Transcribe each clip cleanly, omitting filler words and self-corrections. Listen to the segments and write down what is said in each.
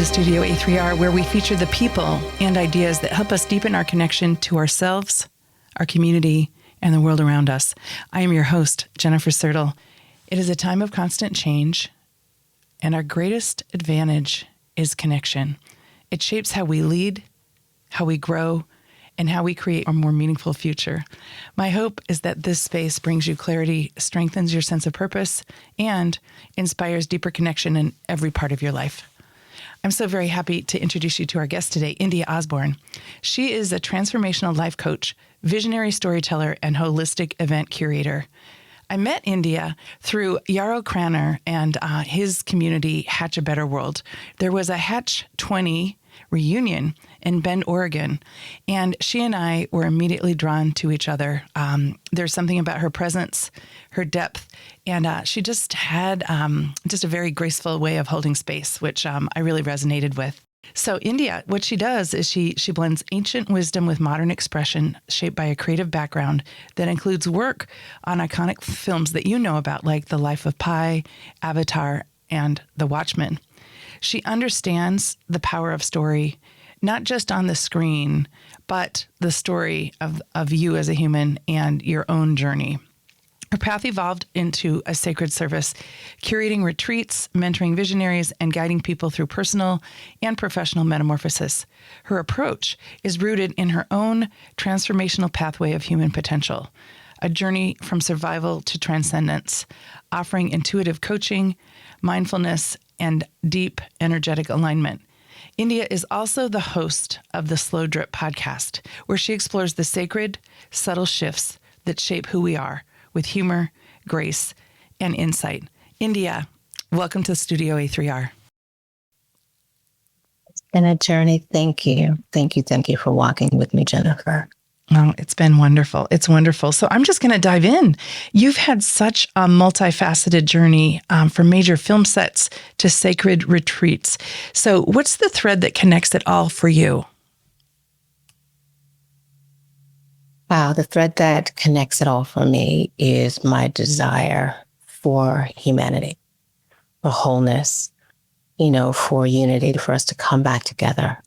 Studio A3R, where we feature the people and ideas that help us deepen our connection to ourselves, our community, and the world around us. I am your host, Jennifer Sertle. It is a time of constant change, and our greatest advantage is connection. It shapes how we lead, how we grow, and how we create a more meaningful future. My hope is that this space brings you clarity, strengthens your sense of purpose, and inspires deeper connection in every part of your life. I'm so very happy to introduce you to our guest today, India Osborne. She is a transformational life coach, visionary storyteller, and holistic event curator. I met India through Yarrow Cranner and his community, Hatch a Better World. There was a Hatch 20 reunion in Bend, Oregon, and she and I were immediately drawn to each other. There's something about her presence, her depth, and she just had just a very graceful way of holding space, which I really resonated with. So India, what she does is she blends ancient wisdom with modern expression shaped by a creative background that includes work on iconic films that you know about, like The Life of Pi, Avatar, and The Watchmen. She understands the power of story, not just on the screen, but the story of you as a human and your own journey. Her path evolved into a sacred service, curating retreats, mentoring visionaries, and guiding people through personal and professional metamorphosis. Her approach is rooted in her own transformational pathway of human potential, a journey from survival to transcendence, offering intuitive coaching, mindfulness, and deep energetic alignment. India is also the host of the Slow Drip podcast, where she explores the sacred, subtle shifts that shape who we are with humor, grace, and insight. India, welcome to Studio A3R. It's been a journey. Thank you. Thank you for walking with me, Jennifer. Oh, it's been wonderful. It's wonderful. So I'm just going to dive in. You've had such a multifaceted journey from major film sets to sacred retreats. So what's the thread that connects it all for you? Wow, the thread that connects it all for me is my desire for humanity, for wholeness, for unity, for us to come back together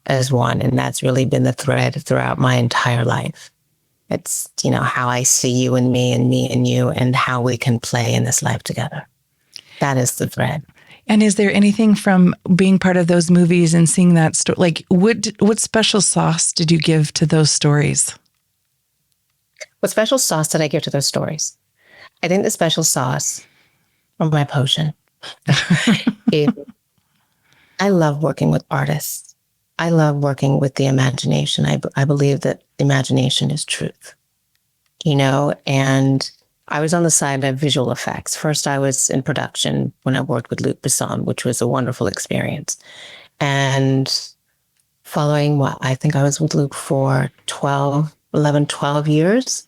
as one. And that's really been the thread throughout my entire life. It's, how I see you and me and you, and how we can play in this life together. That is the thread. And is there anything from being part of those movies and seeing that story, like what special sauce did you give to those stories? What special sauce did I give to those stories? I think the special sauce from my potion is I love working with artists. I love working with the imagination. I believe that imagination is truth, and I was on the side of visual effects. First, I was in production when I worked with Luc Besson, which was a wonderful experience. And following what I think I was with Luc for 12 years,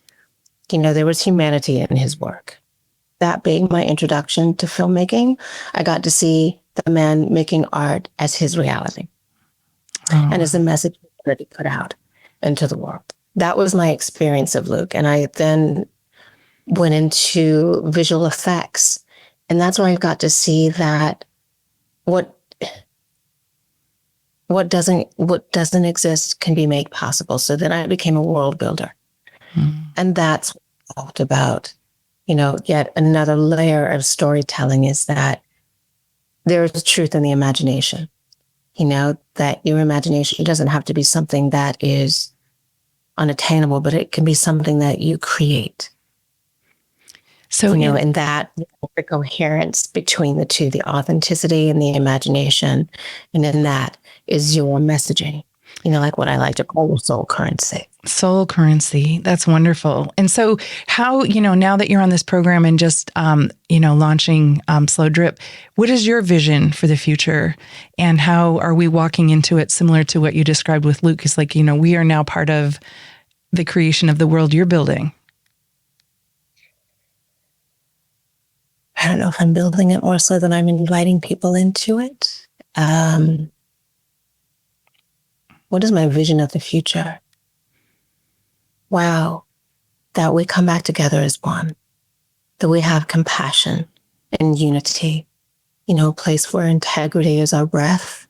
there was humanity in his work. That being my introduction to filmmaking, I got to see the man making art as his reality. And as the message that he put out into the world. That was my experience of Luc. And I then went into visual effects. And that's where I got to see that what doesn't exist can be made possible. So then I became a world builder. And that's what I talked about. Yet another layer of storytelling is that there is truth in the imagination. That your imagination doesn't have to be something that is unattainable, but it can be something that you create. So, and that the coherence between the two, the authenticity and the imagination, and in that is your messaging, like what I like to call soul currency. Soul currency. That's wonderful. And so how, now that you're on this program and just, launching Slow Drip, what is your vision for the future? And how are we walking into it similar to what you described with Luc? It's like, we are now part of the creation of the world you're building. I don't know if I'm building it more so than I'm inviting people into it. What is my vision of the future? Wow, that we come back together as one, that we have compassion and unity, a place where integrity is our breath,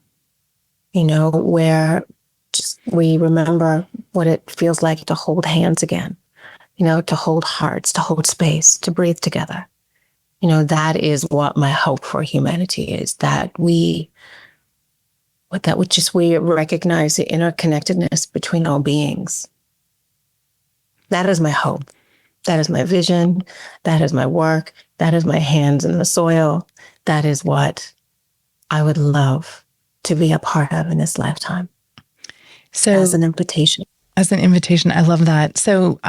where just we remember what it feels like to hold hands again, to hold hearts, to hold space, to breathe together. That is what my hope for humanity is, that we recognize the interconnectedness between all beings. That is my hope. That is my vision. That is my work. That is my hands in the soil. That is what I would love to be a part of in this lifetime. So, as an invitation. I love that. So,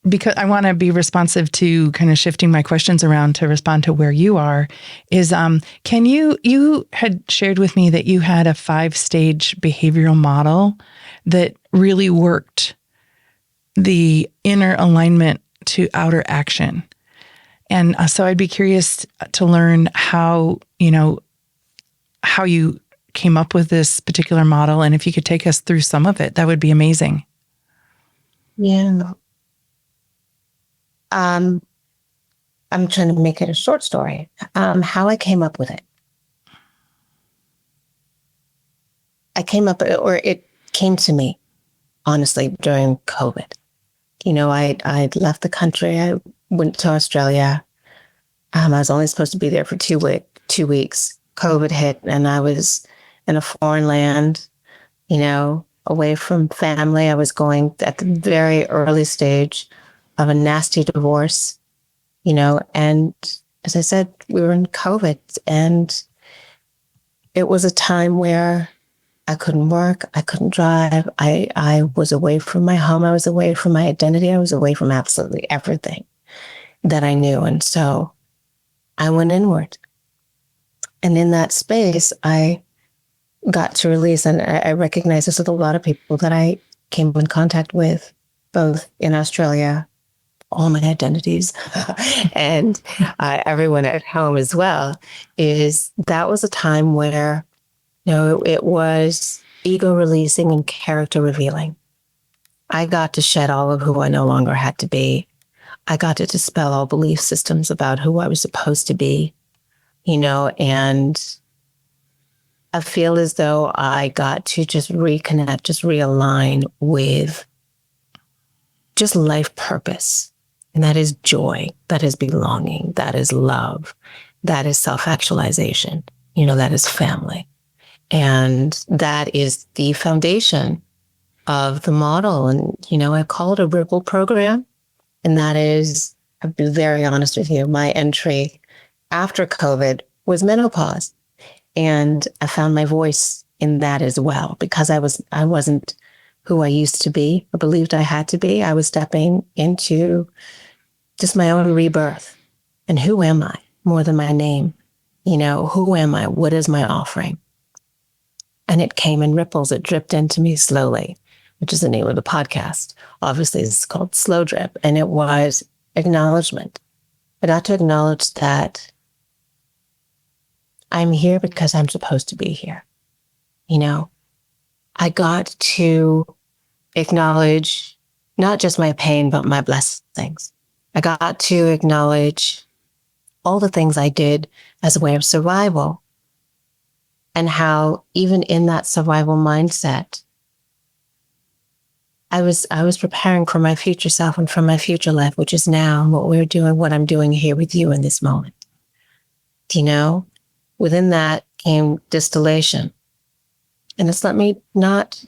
because I want to be responsive to kind of shifting my questions around to respond to where you are, is can you had shared with me that you had a 5-stage behavioral model that really worked the inner alignment to outer action. And so I'd be curious to learn how you came up with this particular model. And if you could take us through some of it, that would be amazing. Yeah. I'm trying to make it a short story. How I came up with it. It came to me, honestly, during COVID. I left the country. I went to Australia. I was only supposed to be there for 2 weeks. COVID hit, and I was in a foreign land, away from family. I was going at the very early stage of a nasty divorce, and as I said, we were in COVID, and it was a time where I couldn't work. I couldn't drive. I was away from my home. I was away from my identity. I was away from absolutely everything that I knew. And so I went inward. And in that space, I got to release, and I recognize this with a lot of people that I came in contact with, both in Australia, all my identities, and everyone at home as well, is that was a time where, it was ego releasing and character revealing. I got to shed all of who I no longer had to be. I got to dispel all belief systems about who I was supposed to be, and I feel as though I got to just reconnect, just realign with just life purpose. And that is joy, that is belonging, that is love, that is self-actualization, that is family. And that is the foundation of the model. And, I call it a ripple program. And that is, I'll be very honest with you, my entry after COVID was menopause. And I found my voice in that as well, because I wasn't who I used to be or believed I had to be. I was stepping into just my own rebirth. And who am I more than my name? Who am I? What is my offering? And it came in ripples. It dripped into me slowly, which is the name of the podcast. Obviously, it's called Slow Drip. And it was acknowledgement. I got to acknowledge that I'm here because I'm supposed to be here. I got to acknowledge not just my pain, but my blessings. I got to acknowledge all the things I did as a way of survival, and how even in that survival mindset, I was preparing for my future self and for my future life, which is now what I'm doing here with you in this moment. Within that came distillation. And it's let me not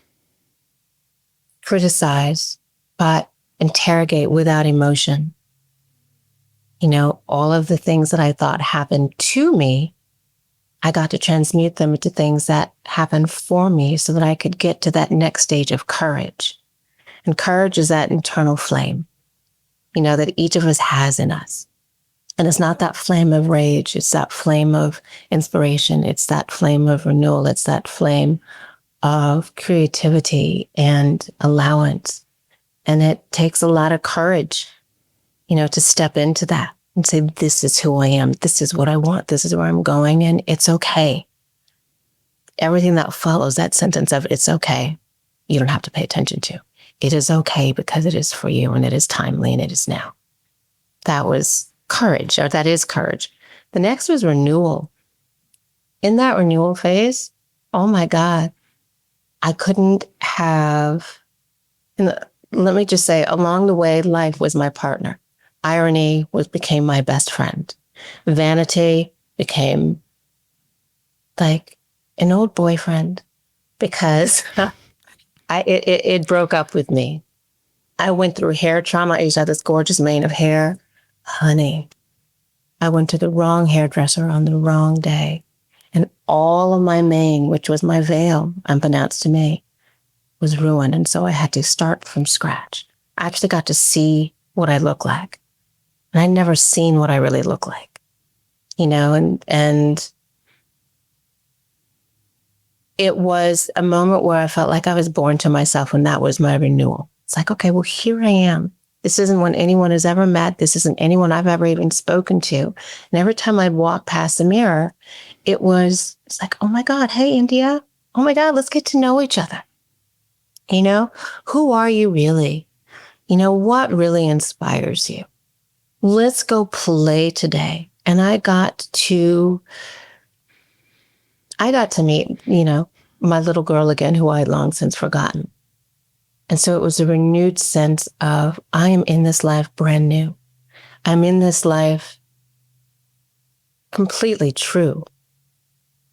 criticize, but interrogate without emotion. All of the things that I thought happened to me, I got to transmute them into things that happened for me so that I could get to that next stage of courage. And courage is that internal flame, that each of us has in us. And it's not that flame of rage. It's that flame of inspiration. It's that flame of renewal. It's that flame of creativity and allowance. And it takes a lot of courage, to step into that and say, this is who I am. This is what I want. This is where I'm going. And it's okay. Everything that follows that sentence of it's okay, you don't have to pay attention to. It is okay because it is for you, and it is timely, and it is now. That was courage, or that is courage. The next was renewal. In that renewal phase, oh my God, I couldn't have, let me just say, along the way, life was my partner. Irony became my best friend. Vanity became like an old boyfriend because it broke up with me. I went through hair trauma. I used to have this gorgeous mane of hair. Honey, I went to the wrong hairdresser on the wrong day. And all of my mane, which was my veil, unbeknownst to me, was ruined. And so I had to start from scratch. I actually got to see what I look like. And I'd never seen what I really look like, and it was a moment where I felt like I was born to myself, and that was my renewal. It's like, okay, well, here I am. This isn't what anyone has ever met. This isn't anyone I've ever even spoken to. And every time I'd walk past the mirror, it's like, oh my God, hey, India. Oh my God, let's get to know each other. Who are you really? What really inspires you? Let's go play today. And I got to meet, my little girl again, who I had long since forgotten. And so it was a renewed sense of, I am in this life brand new. I'm in this life completely true.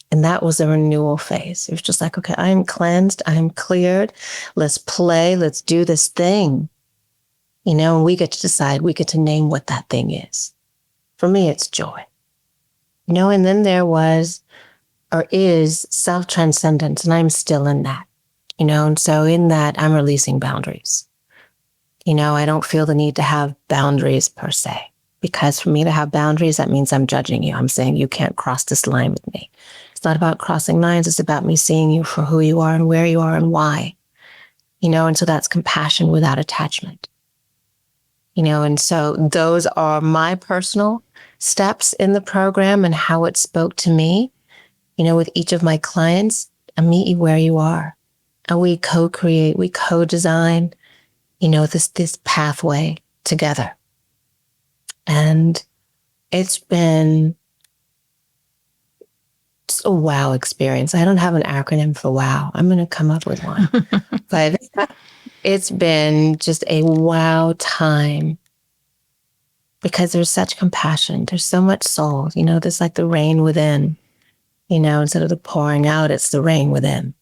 And that was a renewal phase. It was just like, okay, I am cleansed. I am cleared. Let's play. Let's do this thing. And we get to decide, we get to name what that thing is. For me, it's joy. And then there was, or is, self-transcendence. And I'm still in that. And so in that, I'm releasing boundaries. I don't feel the need to have boundaries per se, because for me to have boundaries, that means I'm judging you. I'm saying you can't cross this line with me. It's not about crossing lines. It's about me seeing you for who you are and where you are and why, and so that's compassion without attachment, and so those are my personal steps in the program and how it spoke to me, with each of my clients. I meet you where you are. And we co-create, we co-design, this pathway together. And it's been just a wow experience. I don't have an acronym for wow. I'm going to come up with one. But it's been just a wow time because there's such compassion. There's so much soul. There's like the rain within, instead of the pouring out, it's the rain within.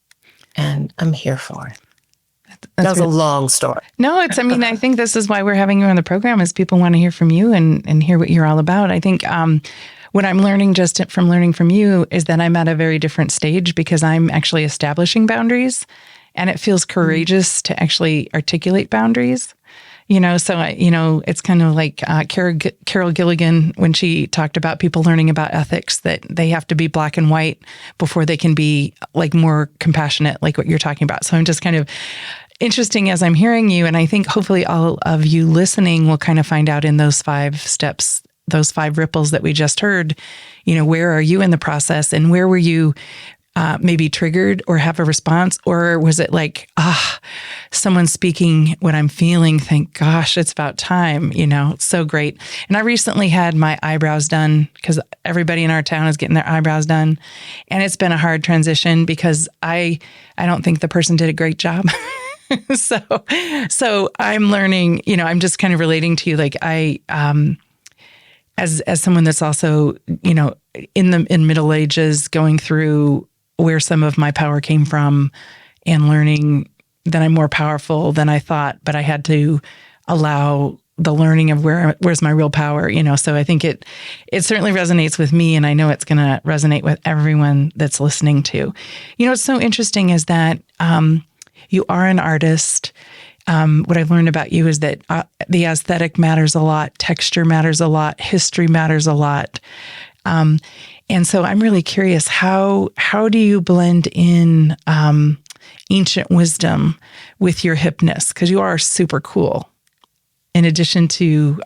And I'm here for it. That was a long story. No, I think this is why we're having you on the program, is people want to hear from you and hear what you're all about. I think what I'm learning just from learning from you is that I'm at a very different stage because I'm actually establishing boundaries, and it feels courageous to actually articulate boundaries. So it's kind of like Carol Gilligan, when she talked about people learning about ethics, that they have to be black and white before they can be like more compassionate, like what you're talking about. So I'm just kind of interesting as I'm hearing you. And I think hopefully all of you listening will kind of find out in those 5 steps, those 5 ripples that we just heard, where are you in the process, and where were you maybe triggered or have a response? Or was it like, someone's speaking what I'm feeling. Thank gosh, it's about time, it's so great. And I recently had my eyebrows done because everybody in our town is getting their eyebrows done. And it's been a hard transition because I don't think the person did a great job. So I'm learning, I'm just kind of relating to you. Like as someone that's also, in middle ages, going through where some of my power came from and learning that I'm more powerful than I thought, but I had to allow the learning of where's my real power, so I think it certainly resonates with me, and I know it's going to resonate with everyone that's listening too. What's so interesting is that you are an artist. What I've learned about you is that the aesthetic matters a lot, texture matters a lot, history matters a lot. And so I'm really curious, how do you blend in ancient wisdom with your hipness? Because you are super cool. In addition to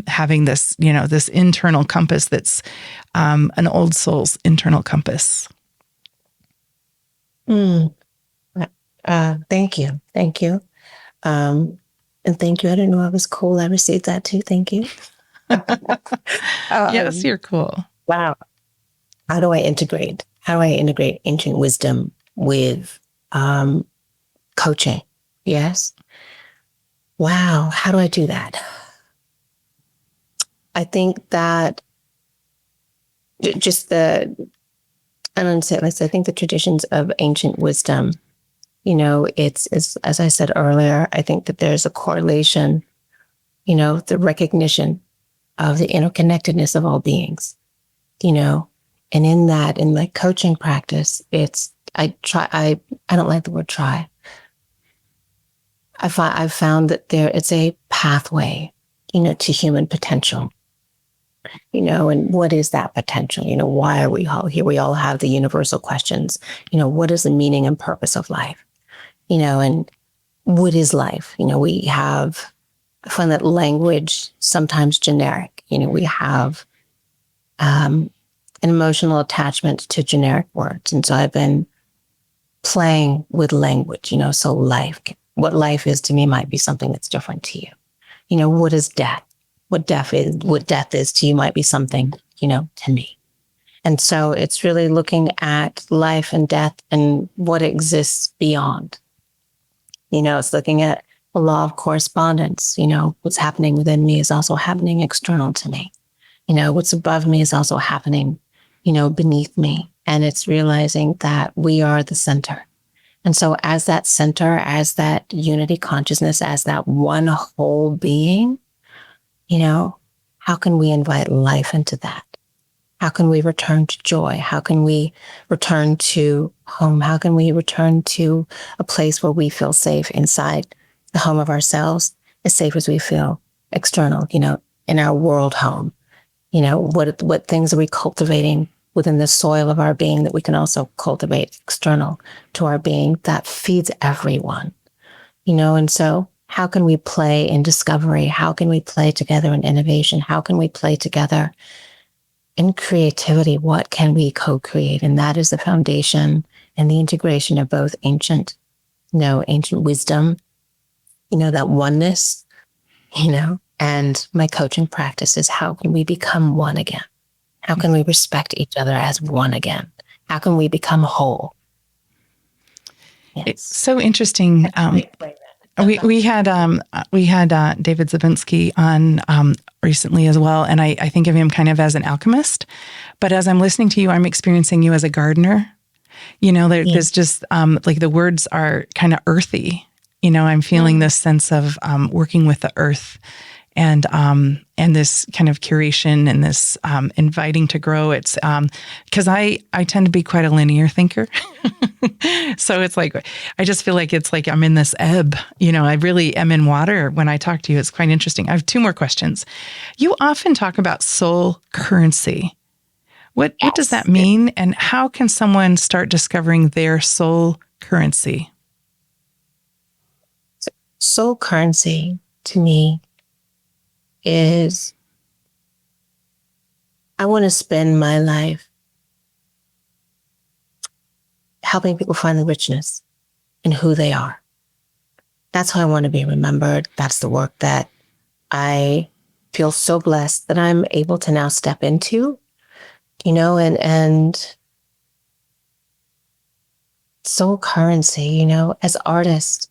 having this, this internal compass that's an old soul's internal compass. Thank you. Thank you. And thank you. I didn't know I was cool. I received that too. Thank you. Yes, you're cool. Wow. How do I integrate ancient wisdom with coaching? Yes. Wow. How do I do that? I think that just I don't say this, I think the traditions of ancient wisdom, it's as I said earlier, I think that there's a correlation, the recognition of the interconnectedness of all beings, and in my coaching practice, I don't like the word try. I've found that it's a pathway, to human potential. And what is that potential? Why are we all here? We all have the universal questions. What is the meaning and purpose of life? And what is life? I find that language sometimes generic. We have an emotional attachment to generic words. And so I've been playing with language, so what life is to me might be something that's different to you. What is death? What death is to you might be something, to me. And so it's really looking at life and death and what exists beyond. It's looking at the law of correspondence. What's happening within me is also happening external to me. What's above me is also happening, beneath me. And it's realizing that we are the center. And so as that center, as that unity consciousness, as that one whole being, how can we invite life into that? How can we return to joy? How can we return to home? How can we return to a place where we feel safe inside the home of ourselves, as safe as we feel external, in our world home? What things are we cultivating within the soil of our being that we can also cultivate external to our being that feeds everyone? And so how can we play in discovery? How can we play together in innovation? How can we play together in creativity? What can we co-create? And that is the foundation and the integration of both ancient wisdom, that oneness, and my coaching practice is how can we become one again? How can we respect each other as one again? How can we become whole? Yes. It's so interesting. We had David Zabinski on recently as well, and I think of him kind of as an alchemist. But as I'm listening to you, I'm experiencing you as a gardener. There's just like the words are kind of earthy. I'm feeling this sense of working with the earth, and this kind of curation and this inviting to grow. It's because I tend to be quite a linear thinker. So it's like, I just feel like it's like I'm in this ebb. I really am in water when I talk to you. It's quite interesting. I have two more questions. You often talk about soul currency. What does that mean? And how can someone start discovering their soul currency? Soul currency to me is, I want to spend my life helping people find the richness in who they are. That's how I want to be remembered. That's the work that I feel so blessed that I'm able to now step into, and soul currency, as artists,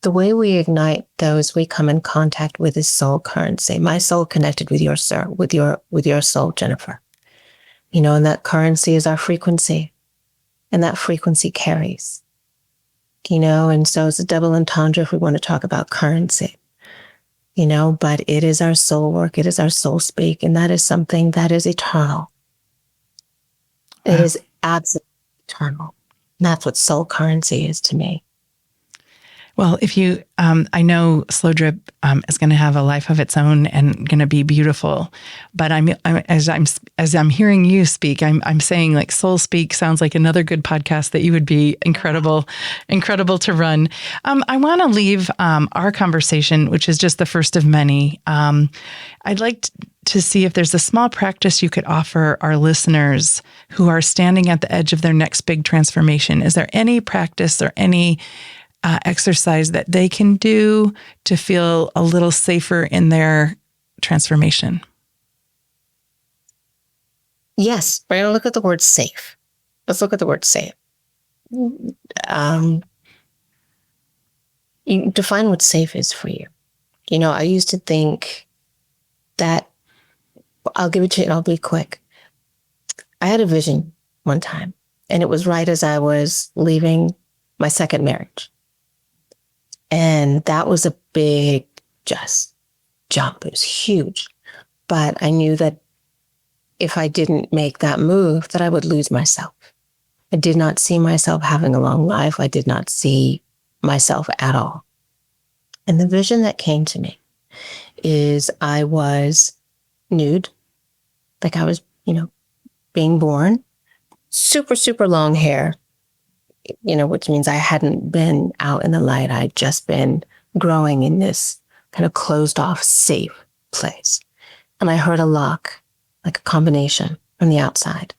the way we ignite those we come in contact with is soul currency. My soul connected with your soul, Jennifer. And that currency is our frequency, and that frequency carries. And so it's a double entendre if we want to talk about currency. But it is our soul work, it is our soul speak, and that is something that is eternal. It is absolutely eternal. And that's what soul currency is to me. Well, if you, I know Slow Drip is going to have a life of its own and going to be beautiful. But as I'm hearing you speak, I'm saying like Soul Speak sounds like another good podcast that you would be incredible to run. I want to leave our conversation, which is just the first of many. I'd like to see if there's a small practice you could offer our listeners who are standing at the edge of their next big transformation. Is there any practice or any exercise that they can do to feel a little safer in their transformation? Yes, we're going to look at the word safe. Let's look at the word safe. You define what safe is for you. I used to think that, I'll give it to you and I'll be quick. I had a vision one time, and it was right as I was leaving my second marriage. And that was a big jump. It was huge. But I knew that if I didn't make that move, that I would lose myself. I did not see myself having a long life. I did not see myself at all. And the vision that came to me is I was nude, like I was, being born, super, super long hair, which means I hadn't been out in the light. I'd just been growing in this kind of closed off, safe place. And I heard a lock, like a combination from the outside,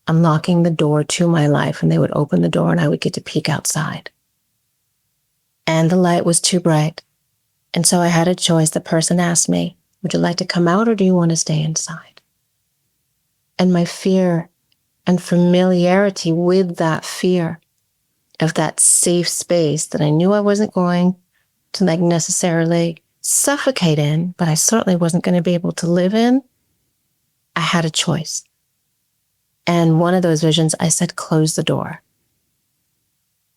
unlocking the door to my life, and they would open the door and I would get to peek outside. And the light was too bright. And so I had a choice. The person asked me, would you like to come out or do you want to stay inside? And my fear and familiarity with that fear of that safe space that I knew I wasn't going to necessarily suffocate in, but I certainly wasn't going to be able to live in, I had a choice. And one of those visions, I said, close the door.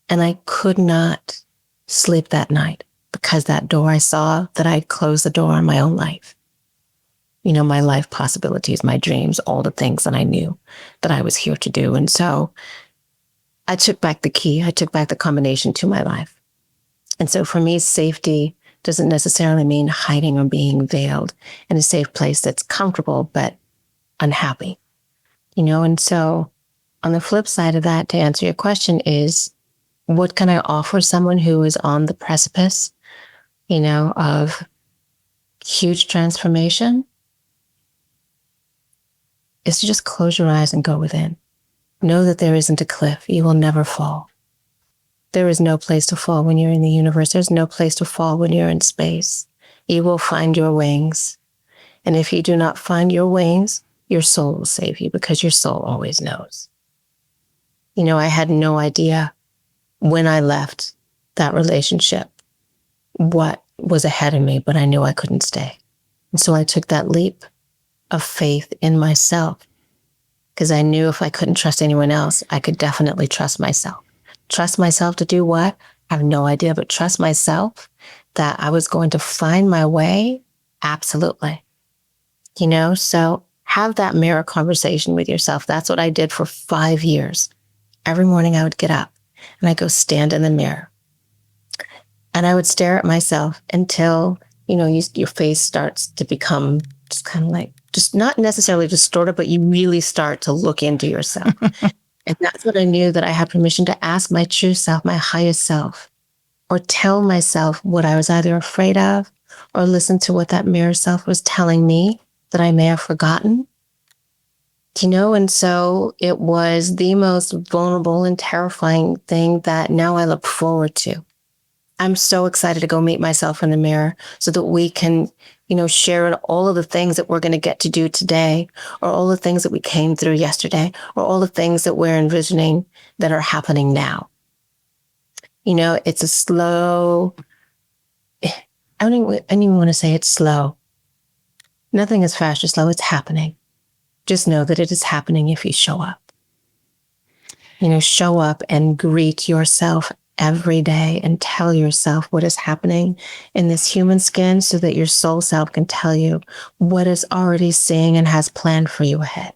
And I could not sleep that night because that door, I saw that I'd closed the door on my own life. My life possibilities, my dreams, all the things that I knew that I was here to do. And so I took back the key. I took back the combination to my life. And so for me, safety doesn't necessarily mean hiding or being veiled in a safe place that's comfortable but unhappy. And so on the flip side of that, to answer your question, is what can I offer someone who is on the precipice, of huge transformation? Is to just close your eyes and go within. Know that there isn't a cliff. You will never fall. There is no place to fall when you're in the universe. There's no place to fall when you're in space. You will find your wings. And if you do not find your wings, your soul will save you because your soul always knows. I had no idea when I left that relationship what was ahead of me, but I knew I couldn't stay. And so I took that leap of faith in myself because I knew if I couldn't trust anyone else, I could definitely trust myself. Trust myself to do what? I have no idea, but trust myself that I was going to find my way. Absolutely. So have that mirror conversation with yourself. That's what I did for 5 years. Every morning I would get up and I'd go stand in the mirror and I would stare at myself until, your face starts to become just kind of like, just not necessarily distorted, but you really start to look into yourself. And that's what I knew, that I had permission to ask my true self, my highest self, or tell myself what I was either afraid of or listen to what that mirror self was telling me that I may have forgotten. And so it was the most vulnerable and terrifying thing that now I look forward to. I'm so excited to go meet myself in the mirror so that we can, share all of the things that we're going to get to do today, or all the things that we came through yesterday, or all the things that we're envisioning that are happening now. It's a slow, I don't even want to say it's slow. Nothing is fast or slow. It's happening. Just know that it is happening if you show up. Show up and greet yourself every day and tell yourself what is happening in this human skin so that your soul self can tell you what it's already seeing and has planned for you ahead.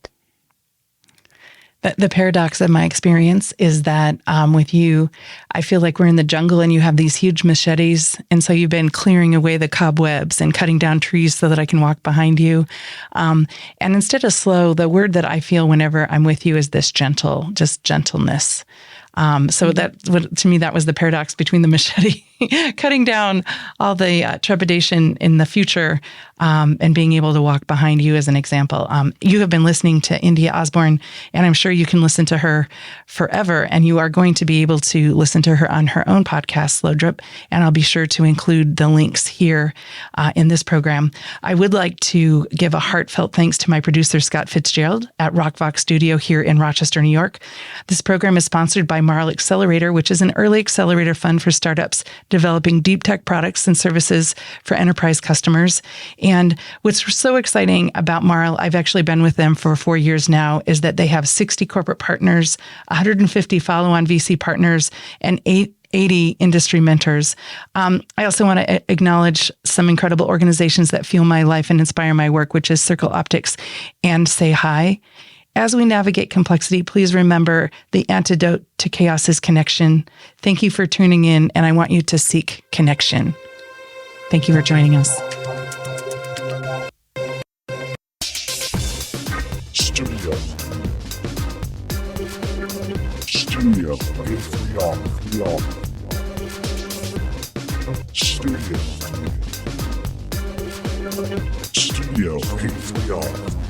The paradox of my experience is that with you, I feel like we're in the jungle and you have these huge machetes. And so you've been clearing away the cobwebs and cutting down trees so that I can walk behind you. And instead of slow, the word that I feel whenever I'm with you is this gentle, just gentleness. So that, to me, that was the paradox between the machete cutting down all the trepidation in the future, and being able to walk behind you as an example. You have been listening to India Osborne, and I'm sure you can listen to her forever, and you are going to be able to listen to her on her own podcast, Slow Drip, and I'll be sure to include the links here in this program. I would like to give a heartfelt thanks to my producer, Scott Fitzgerald at Rockvox Studio here in Rochester, New York. This program is sponsored by Marl Accelerator, which is an early accelerator fund for startups developing deep tech products and services for enterprise customers. And what's so exciting about Marl, I've actually been with them for 4 years now, is that they have 60 corporate partners, 150 follow-on VC partners, and 80 industry mentors. I also want to acknowledge some incredible organizations that fuel my life and inspire my work, which is Circle Optics and Say Hi. As we navigate complexity, please remember the antidote to chaos is connection. Thank you for tuning in, and I want you to seek connection. Thank you for joining us. Studio A3R. Studio A3R.